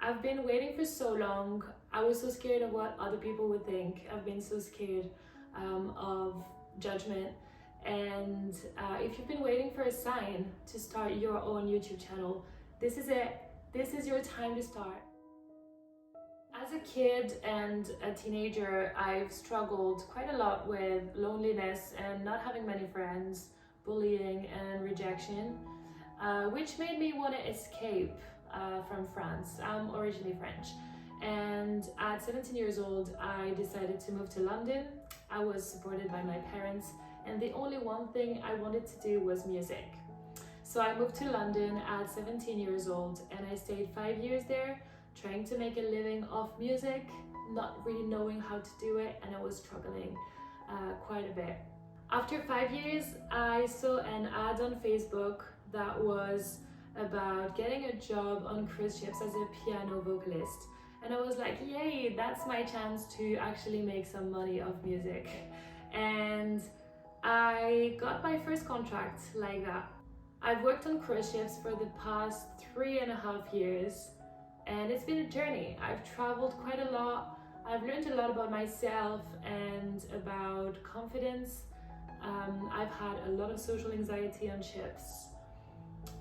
I've been waiting for so long. I was so scared of what other people would think. I've been so scared of judgment. And if you've been waiting for a sign to start your own YouTube channel, this is it. This is your time to start. As a kid and a teenager, I've struggled quite a lot with loneliness and not having many friends, bullying and rejection, which made me want to escape from France. I'm originally French. And at 17 years old, I decided to move to London. I was supported by my parents, and the only one thing I wanted to do was music. So I moved to London at 17 years old, and I stayed 5 years there, trying to make a living off music, not really knowing how to do it, and I was struggling quite a bit. After 5 years, I saw an ad on Facebook that was about getting a job on cruise ships as a piano vocalist. And I was like, yay, that's my chance to actually make some money off music. And I got my first contract like that. I've worked on cruise ships for the past 3.5 years, and it's been a journey. I've traveled quite a lot. I've learned a lot about myself and about confidence. I've had a lot of social anxiety on ships.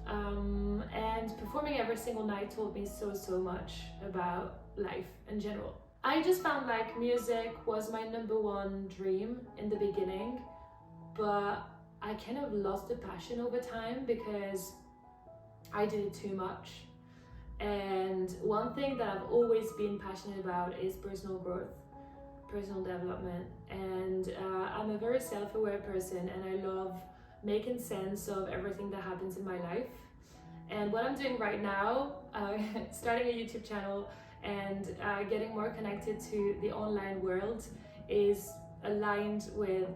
And performing every single night taught me so much about life in general. I just found like music was my #1 dream in the beginning, but I kind of lost the passion over time because I did it too much. And one thing that I've always been passionate about is personal growth, personal development. And I'm a very self-aware person, and I love making sense of everything that happens in my life. And what I'm doing right now, starting a YouTube channel and getting more connected to the online world, is aligned with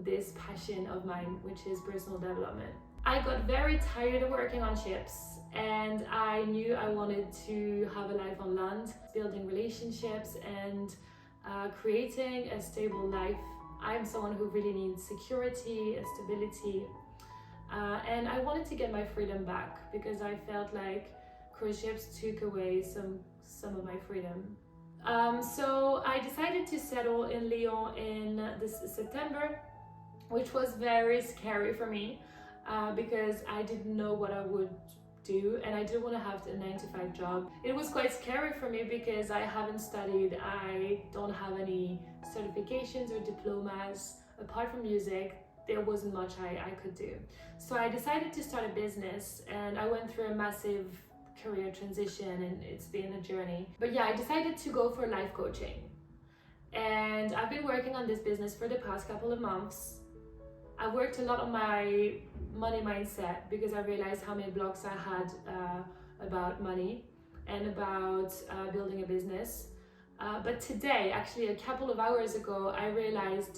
this passion of mine, which is personal development. I got very tired of working on ships, and I knew I wanted to have a life on land, building relationships and creating a stable life. I'm someone who really needs security and stability, and I wanted to get my freedom back because I felt like cruise ships took away some of my freedom. So I decided to settle in Lyon in this September, which was very scary for me because I didn't know what I would do, and I didn't want to have a 9-to-5 job. It was quite scary for me because I haven't studied, I don't have any certifications or diplomas. Apart from music, there wasn't much I could do. So I decided to start a business, and I went through a massive career transition, and it's been a journey. But yeah, I decided to go for life coaching. And I've been working on this business for the past couple of months. I worked a lot on my money mindset because I realized how many blocks I had about money and about building a business. But today, actually a couple of hours ago, I realized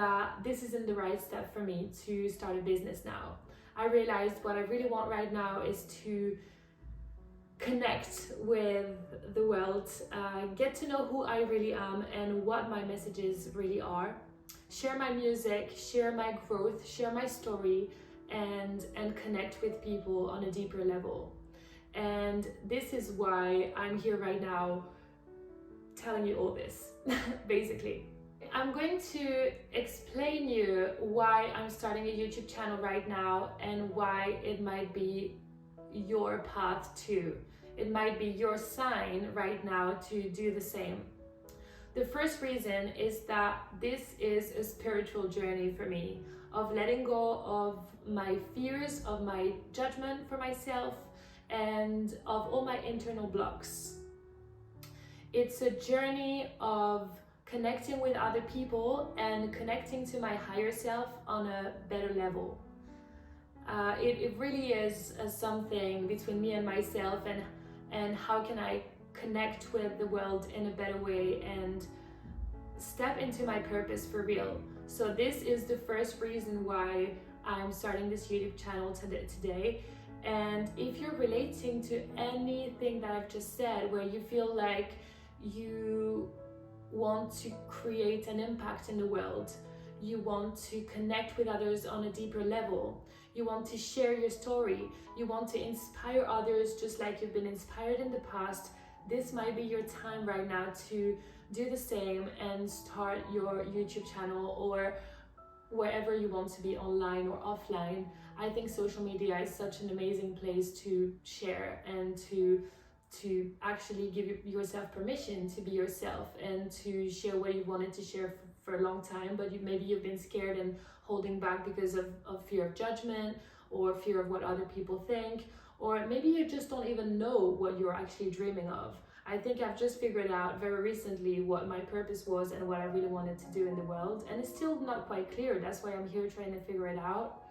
that this isn't the right step for me to start a business now. I realized what I really want right now is to connect with the world, get to know who I really am and what my messages really are, share my music, share my growth, share my story, and connect with people on a deeper level. And this is why I'm here right now telling you all this, basically. I'm going to explain you why I'm starting a YouTube channel right now and why it might be your path too. It might be your sign right now to do the same. The first reason is that this is a spiritual journey for me, of letting go of my fears, of my judgment for myself, and of all my internal blocks. It's a journey of connecting with other people and connecting to my higher self on a better level. It really is something between me and myself, and how can I connect with the world in a better way and step into my purpose for real. So this is the first reason why I'm starting this YouTube channel today. And if you're relating to anything that I've just said, where you feel like you want to create an impact in the world, you want to connect with others on a deeper level, You want to share your story. You want to inspire others just like you've been inspired in the past. This might be your time right now to do the same and start your YouTube channel or wherever you want to be, online or offline. I think social media is such an amazing place to share and to actually give yourself permission to be yourself and to share what you wanted to share for a long time, but maybe you've been scared and holding back because of fear of judgment or fear of what other people think, or maybe you just don't even know what you're actually dreaming of. I think I've just figured out very recently what my purpose was and what I really wanted to do in the world, and it's still not quite clear. That's why I'm here trying to figure it out.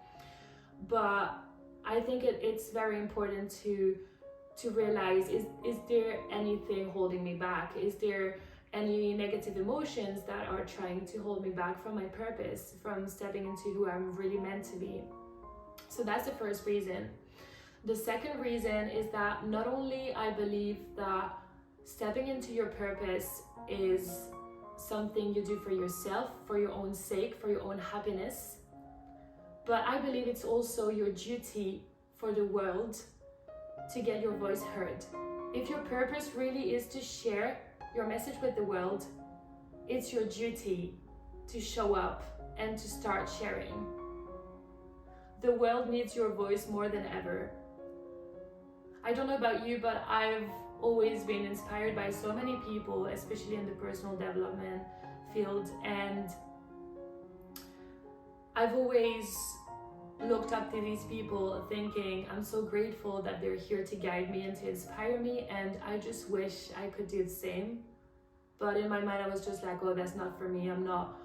But I think it's very important to realize, is there anything holding me back? Is there any negative emotions that are trying to hold me back from my purpose, from stepping into who I'm really meant to be? So that's the first reason. The second reason is that not only I believe that stepping into your purpose is something you do for yourself, for your own sake, for your own happiness, but I believe it's also your duty for the world to get your voice heard. If your purpose really is to share your message with the world, it's your duty to show up and to start sharing. The world needs your voice more than ever. I don't know about you, but I've always been inspired by so many people, especially in the personal development field, and I've always looked up to these people thinking, I'm so grateful that they're here to guide me and to inspire me, and I just wish I could do the same. But in my mind I was just like, oh, that's not for me. I'm not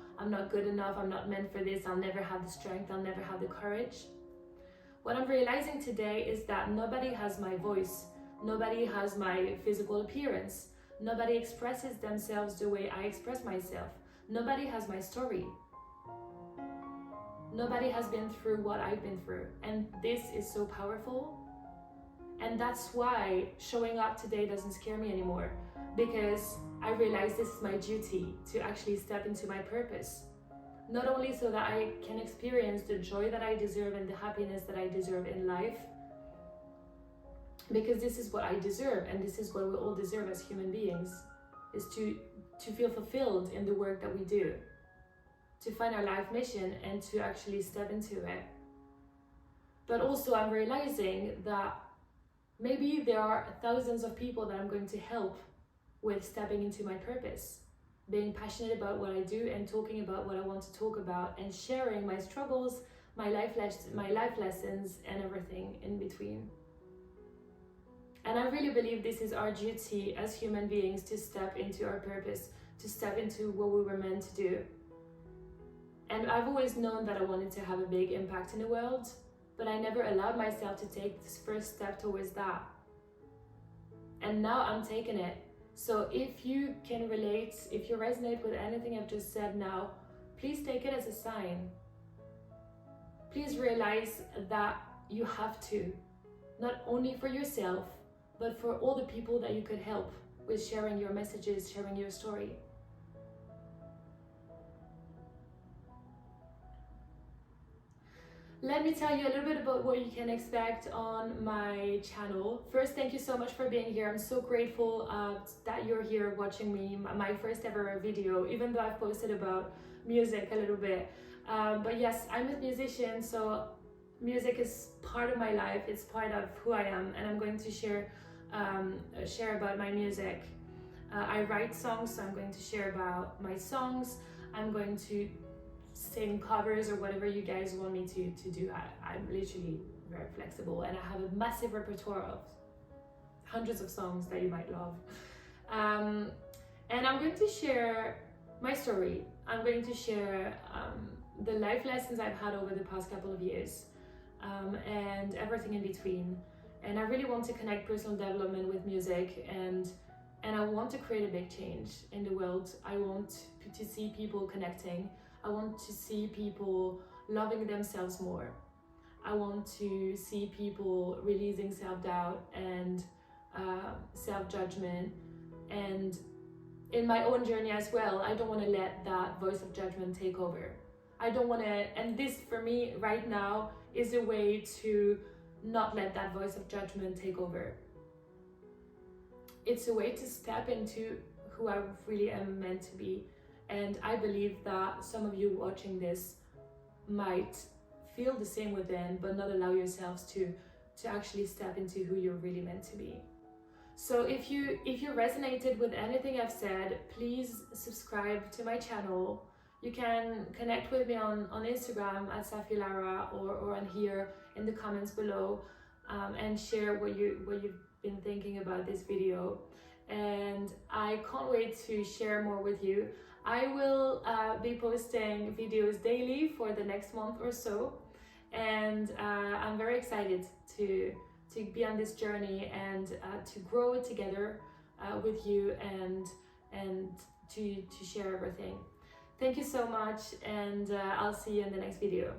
good enough. I'm not meant for this. I'll never have the strength. I'll never have the courage. What I'm realizing today is that nobody has my voice. Nobody has my physical appearance. Nobody expresses themselves the way I express myself. Nobody has my story. Nobody has been through what I've been through. And this is so powerful. And that's why showing up today doesn't scare me anymore, because I realize this is my duty to actually step into my purpose. Not only so that I can experience the joy that I deserve and the happiness that I deserve in life, because this is what I deserve, and this is what we all deserve as human beings, is to feel fulfilled in the work that we do, to find our life mission and to actually step into it. But also I'm realizing that maybe there are thousands of people that I'm going to help with stepping into my purpose, being passionate about what I do and talking about what I want to talk about and sharing my struggles, my life lessons and everything in between. And I really believe this is our duty as human beings, to step into our purpose, to step into what we were meant to do. And I've always known that I wanted to have a big impact in the world, but I never allowed myself to take this first step towards that. And now I'm taking it. So if you can relate, if you resonate with anything I've just said now, please take it as a sign. Please realize that you have to, not only for yourself, but for all the people that you could help with sharing your messages, sharing your story. Let me tell you a little bit about what you can expect on my channel. First, thank you so much for being here. I'm so grateful that you're here watching me, my first ever video, even though I've posted about music a little bit. But yes, I'm a musician, so music is part of my life. It's part of who I am, and I'm going to share about my music. I write songs, so I'm going to share about my songs. I'm going to sing covers or whatever you guys want me to do. I'm literally very flexible, and I have a massive repertoire of hundreds of songs that you might love. And I'm going to share my story. I'm going to share the life lessons I've had over the past couple of years, and everything in between. And I really want to connect personal development with music, and I want to create a big change in the world. I want to see people connecting. I want to see people loving themselves more. I want to see people releasing self-doubt and self-judgment. And in my own journey as well, I don't want to let that voice of judgment take over. I don't want to, and this for me right now is a way to not let that voice of judgment take over. It's a way to step into who I really am meant to be. And I believe that some of you watching this might feel the same within, but not allow yourselves to actually step into who you're really meant to be. So if you resonated with anything I've said, please subscribe to my channel. You can connect with me on Instagram at Safilara or on here in the comments below, and share what you've been thinking about this video. And I can't wait to share more with you. I will be posting videos daily for the next month or so, and I'm very excited to be on this journey and to grow together with you and to share everything. Thank you so much, and I'll see you in the next video.